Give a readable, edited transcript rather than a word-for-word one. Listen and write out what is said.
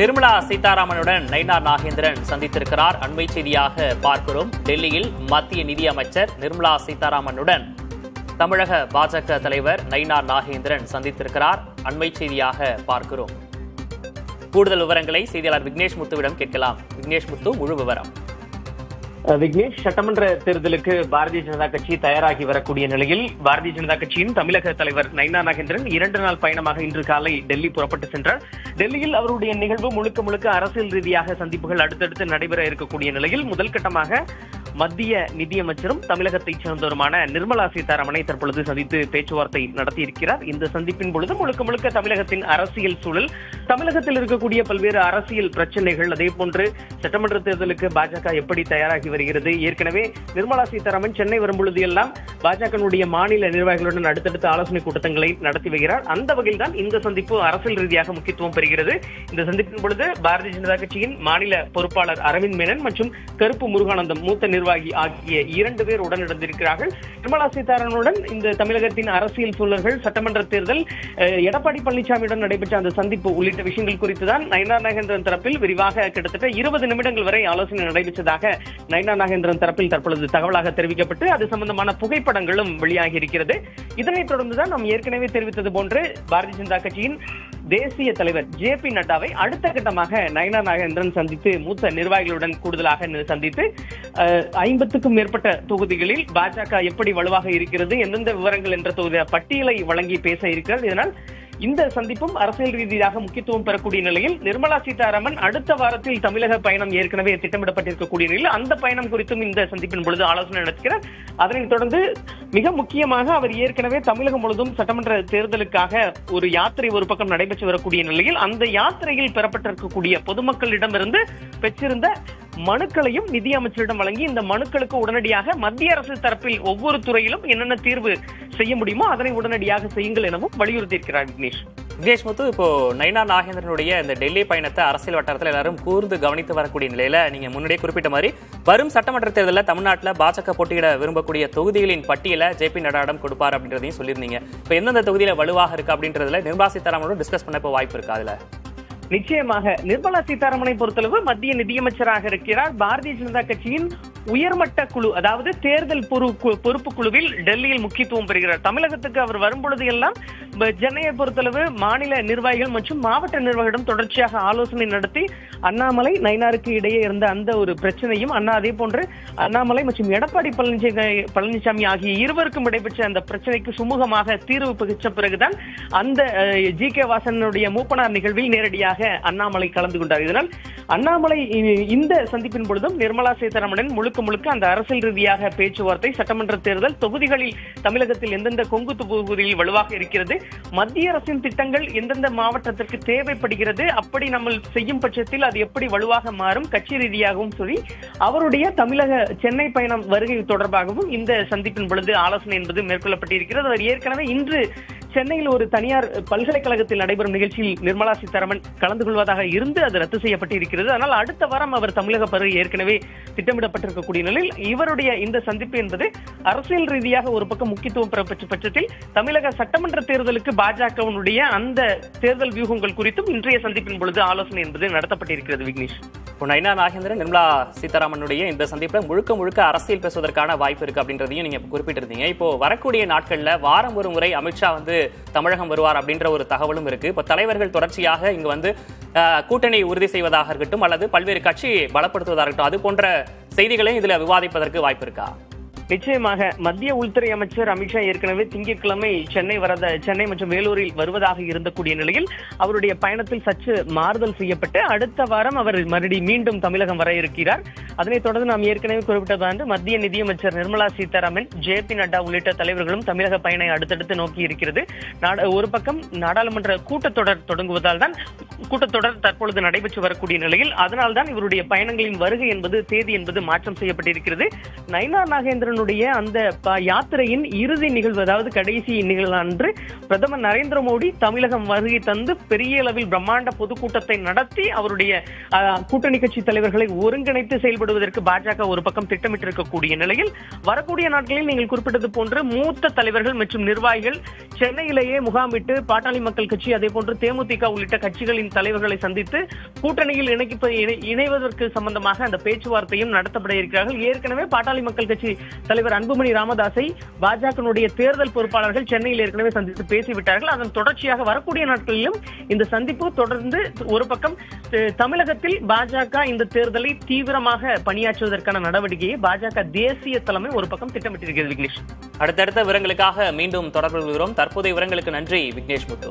நிர்மலா சீதாராமனுடன் நயினார் நாகேந்திரன் சந்தித்திருக்கிறார். அண்மை செய்தியாக பார்க்கிறோம். டெல்லியில் மத்திய நிதியமைச்சர் நிர்மலா சீதாராமனுடன் தமிழக பாஜக தலைவர் நயினார் நாகேந்திரன் சந்தித்திருக்கிறார். அண்மை செய்தியாக பார்க்கிறோம். கூடுதல் விவரங்களை செய்தியாளர் விக்னேஷ் முத்துவிடம் கேட்கலாம். விக்னேஷ் முத்து, முழு விவரம். விக்னேஷ், சட்டமன்ற தேர்தலுக்கு பாரதிய ஜனதா கட்சி தயாராகி வரக்கூடிய நிலையில் பாரதிய ஜனதா கட்சியின் தமிழக தலைவர் நயினார் நாகேந்திரன் 2 நாள் பயணமாக இன்று காலை டெல்லி புறப்பட்டு சென்றார். டெல்லியில் அவருடைய நிகழ்வு முழுக்க அரசியல் ரீதியாக சந்திப்புகள் அடுத்தடுத்து நடைபெற இருக்கக்கூடிய நிலையில் முதல் கட்டமாக மத்திய நிதியமைச்சரும் தமிழகத்தைச் சேர்ந்தவருமான நிர்மலா சீதாராமனை தற்பொழுது சந்தித்து பேச்சுவார்த்தை நடத்தியிருக்கிறார். இந்த சந்திப்பின் பொழுது முழுக்க தமிழகத்தின் அரசியல் சூழல், தமிழகத்தில் இருக்கக்கூடிய பல்வேறு அரசியல் பிரச்சனைகள், அதே போன்று சட்டமன்ற தேர்தலுக்கு பாஜக எப்படி தயாராகி வருகிறது, ஏற்கனவே நிர்மலா சீதாராமன் சென்னை வரும்பொழுது எல்லாம் பாஜகனுடைய மாநில நிர்வாகிகளுடன் அடுத்தடுத்த ஆலோசனை கூட்டங்களை நடத்தி வருகிறார். அந்த வகையில் தான் இந்த சந்திப்பு அரசியல் ரீதியாக முக்கியத்துவம் பெறுகிறது. இந்த சந்திப்பின் பொழுது பாரதிய ஜனதா கட்சியின் மாநில பொறுப்பாளர் அரவிந்த் மேனன் மற்றும் கருப்பு முருகானந்தம் மூத்த நிர்வாகி ஆகிய 2 பேர் உடனிருந்திருக்கிறார்கள். நிர்மலா சீதாராமனுடன் இந்த தமிழகத்தின் அரசியல் சூழல்கள், சட்டமன்ற தேர்தல், எடப்பாடி பழனிசாமியுடன் நடைபெற்ற அந்த சந்திப்பு உள்ளிட்ட விஷயங்கள் குறித்து தான் நயினார் நாகேந்திரன் தரப்பில் விரிவாக கிட்டத்தட்ட 20 நிமிடங்கள் வரை ஆலோசனை நடைபெற்றதாக நயினார் நாகேந்திரன் தரப்பில் தற்பொழுது தகவலாக தெரிவிக்கப்பட்டு அது சம்பந்தமான புகைப்படங்களும் வெளியாகி இருக்கிறது. இதனைத் தொடர்ந்துதான் நாம் ஏற்கனவே தெரிவித்தது போன்று பாரதிய ஜனதா கட்சியின் தேசிய தலைவர் JP நட்டாவை அடுத்த கட்டமாக நயினார் நாகேந்திரன் சந்தித்து மூத்த நிர்வாகிகளுடன் கூடுதலாக சந்தித்து 50க்கும் மேற்பட்ட தொகுதிகளில் பாஜக எப்படி வலுவாக இருக்கிறது, எந்தெந்த விவரங்கள் என்ற பட்டியலை வழங்கி பேச இருக்கிறது. இதனால் இந்த சந்திப்பும் அரசியல் ரீதியாக முக்கியத்துவம் பெறக்கூடிய நிலையில் நிர்மலா சீதாராமன் அடுத்த வாரத்தில் தமிழக பயணம் ஏற்கனவே திட்டமிடப்பட்டிருக்கக்கூடிய நிலையில் அந்த பயணம் குறித்தும் இந்த சந்திப்பின் பொழுது ஆலோசனை நடத்துகிறார். அதனைத் தொடர்ந்து மிக முக்கியமாக அவர் ஏற்கனவே தமிழகம் முழுவதும் சட்டமன்ற தேர்தலுக்காக ஒரு யாத்திரை ஒரு பக்கம் நடைபெற்று வரக்கூடிய நிலையில் அந்த யாத்திரையில் பெறப்பட்டிருக்கக்கூடிய பொதுமக்களிடமிருந்து பெற்றிருந்த மனுக்களையும் நிதியமைச்சரிடம் வழங்கி இந்த மனுக்களுக்கு உடனடியாக மத்திய அரசு தரப்பில் ஒவ்வொரு துறையிலும் என்னென்ன தீர்வு செய்ய முடியுமோ அதனை உடனடியாக செய்யுங்கள் எனவும் வலியுறுத்தியிருக்கிறார். விக்னேஷ் முத்து, இப்போ நயினார் நாகேந்திரனுடைய இந்த டெல்லி பயணத்தை அரசியல் வட்டாரத்தில் எல்லாரும் கூர்ந்து கவனித்து வரக்கூடிய நிலையில நீங்க முன்னாடியே குறிப்பிட்ட மாதிரி வரும் சட்டமன்ற தேர்தலில் தமிழ்நாட்டில் பாஜக போட்டியிட விரும்பக்கூடிய தொகுதிகளின் பட்டியலை JP நட்டாவிடம் கொடுப்பார் அப்படின்றதையும் சொல்லியிருந்தீங்க. இப்போ எந்தெந்த தொகுதியில வலுவாக இருக்கு அப்படின்றதுல நிர்மலா சீதாராமனோட டிஸ்கஸ் பண்ண இப்போ வாய்ப்பு இருக்கு. அதுல நிச்சயமாக நிர்மலா சீதாராமனை பொறுத்தளவு மத்திய நிதியமைச்சராக இருக்கிறார். பாரதிய ஜனதா கட்சியின் உயர்மட்ட குழு, அதாவது தேர்தல் பொறுப்பு குழுவில் டெல்லியில் முக்கியத்துவம் பெறுகிறார். தமிழகத்துக்கு அவர் வரும்பொழுது எல்லாம் சென்னையை பொறுத்தளவு மாநில நிர்வாகிகள் மற்றும் மாவட்ட நிர்வாகிகளிடம் தொடர்ச்சியாக ஆலோசனை நடத்தி அண்ணாமலை நயினாருக்கு இடையே இருந்த அந்த ஒரு பிரச்சனையும், அதே போன்று அண்ணாமலை மற்றும் எடப்பாடி பழனிசாமி ஆகிய இருவருக்கும் இடைபெற்ற அந்த பிரச்சனைக்கு சுமூகமாக தீர்வு பெற்ற பிறகுதான் அந்த GK வாசனுடைய மூப்பனார் நிகழ்வில் நேரடியாக அண்ணாமலை கலந்து கொண்டார். இதனால் அண்ணாமலை இந்த சந்திப்பின் பொழுதும் நிர்மலா சீதாராமன் முழுக்க அந்த அரசியல் ரீதியாக பேச்சுவார்த்தை, சட்டமன்ற தேர்தல் தொகுதிகளில் தமிழகத்தில் எந்தெந்த கொங்கு தொகுதியில் வலுவாக இருக்கிறது, மத்திய அரசின் திட்டங்கள் எந்தெந்த மாவட்டத்திற்கு தேவைப்படுகிறது, அப்படி நம்ம செய்யும் பட்சத்தில் அது எப்படி வலுவாக மாறும், கட்சி ரீதியாகவும் சொல்லி அவருடைய தமிழக சென்னை பயணம் வருகை தொடர்பாகவும் இந்த சந்திப்பின் பொழுது ஆலோசனை என்பது மேற்கொள்ளப்பட்டிருக்கிறது. அவர் ஏற்கனவே இன்று சென்னையில் ஒரு தனியார் பல்கலைக்கழகத்தில் நடைபெறும் நிகழ்ச்சியில் நிர்மலா சீதாராமன் கலந்து கொள்வதாக இருந்து அது ரத்து செய்யப்பட்டிருக்கிறது. ஆனால் அடுத்த வாரம் அவர் தமிழக வருகை ஏற்கனவே திட்டமிடப்பட்டிருக்கக்கூடிய நிலையில் இவருடைய இந்த சந்திப்பு என்பது அரசியல் ரீதியாக ஒரு பக்கம் முக்கியத்துவம் பெறப்பட்ட பட்சத்தில் தமிழக சட்டமன்ற தேர்தலுக்கு பாஜகவினுடைய அந்த தேர்தல் வியூகங்கள் குறித்தும் இன்றைய சந்திப்பின் பொழுது ஆலோசனை என்பது நடத்தப்பட்டிருக்கிறது. விக்னேஷ், நயினார் நாகேந்திரன் நிர்மலா சீதாராமனுடைய இந்த சந்திப்பில் முழுக்க அரசியல் பேசுவதற்கான வாய்ப்பு இருக்கு அப்படின்றதையும் நீங்க குறிப்பிட்டிருந்தீங்க. இப்போ வரக்கூடிய நாட்கள்ல வாரம் ஒரு முறை அமித்ஷா தமிழகம் வருவார் அப்படின்ற ஒரு தகவலும் இருக்கு. இப்ப தலைவர்கள் தொடர்ச்சியாக இங்க கூட்டணி உறுதி செய்வதாக இருக்கட்டும் அல்லது பல்வேறு கட்சி பலப்படுத்துவதாக இருக்கட்டும், அது போன்ற செய்திகளையும் இதுல விவாதிப்பதற்கு வாய்ப்பு இருக்கா? நிச்சயமாக மத்திய உள்துறை அமைச்சர் அமித்ஷா ஏற்கனவே திங்கட்கிழமை சென்னை மற்றும் வேலூரில் வருவதாக இருந்தக்கூடிய நிலையில் அவருடைய பயணத்தில் சற்று மாறுதல் செய்யப்பட்டு அடுத்த வாரம் அவர் மீண்டும் தமிழகம் வர இருக்கிறார். அதனைத் தொடர்ந்து நாம் ஏற்கனவே குறிப்பிட்டது மத்திய நிதியமைச்சர் நிர்மலா சீதாராமன், JP நட்டா உள்ளிட்ட தலைவர்களும் தமிழக பயணை அடுத்தடுத்து நோக்கி இருக்கிறது. ஒரு பக்கம் நாடாளுமன்ற கூட்டத்தொடர் தொடங்குவதால் தான் கூட்டத்தொடர் தற்பொழுது நடைபெற்று வரக்கூடிய நிலையில் அதனால்தான் இவருடைய பயணங்களின் வருகை என்பது தேதி என்பது மாற்றம் செய்யப்பட்டிருக்கிறது. நயினார் நாகேந்திரன் தன்னுடைய அந்த யாத்திரையின் இறுதி நிகழ்வு, அதாவது கடைசி நிகழ்வு அன்று பிரதமர் நரேந்திர மோடி தமிழகம் வருகை தந்து பெரிய அளவில் பிரம்மாண்ட பொதுக்கூட்டத்தை நடத்தி அவருடைய கூட்டணி கட்சி தலைவர்களை ஒருங்கிணைத்து செயல்படுவதற்கு பாஜக ஒரு பக்கம் திட்டமிட்டிருக்கக்கூடிய நிலையில் வரக்கூடிய நாட்களில் நீங்கள் குறிப்பிட்டது போன்று மூத்த தலைவர்கள் மற்றும் நிர்வாகிகள் சென்னையிலேயே முகாமிட்டு பாட்டாளி மக்கள் கட்சி, அதே போன்று தேமுதிக உள்ளிட்ட கட்சிகளின் தலைவர்களை சந்தித்து கூட்டணியில் இணைவதற்கு சம்பந்தமாக அந்த பேச்சுவார்த்தையும் நடத்தப்பட இருக்கிறார்கள். ஏற்கனவே பாட்டாளி மக்கள் கட்சி தலைவர் அன்புமணி ராமதாஸை பாஜகனுடைய தேர்தல் பொறுப்பாளர்கள் சென்னையில் ஏற்கனவே சந்தித்து பேசிவிட்டார்கள். அதன் தொடர்ச்சியாக வரக்கூடிய நாட்களிலும் இந்த சந்திப்பு தொடர்ந்து ஒரு பக்கம் தமிழகத்தில் பாஜக இந்த தேர்தலை தீவிரமாக பணியாற்றுவதற்கான நடவடிக்கையை பாஜக தேசிய தலைமை ஒரு பக்கம் திட்டமிட்டிருக்கிறது. விக்னேஷ், அடுத்தடுத்த விவரங்களுக்காக மீண்டும் தொடர்பு கொள்கிறோம். தற்போதைய விவரங்களுக்கு நன்றி விக்னேஷ் முத்து.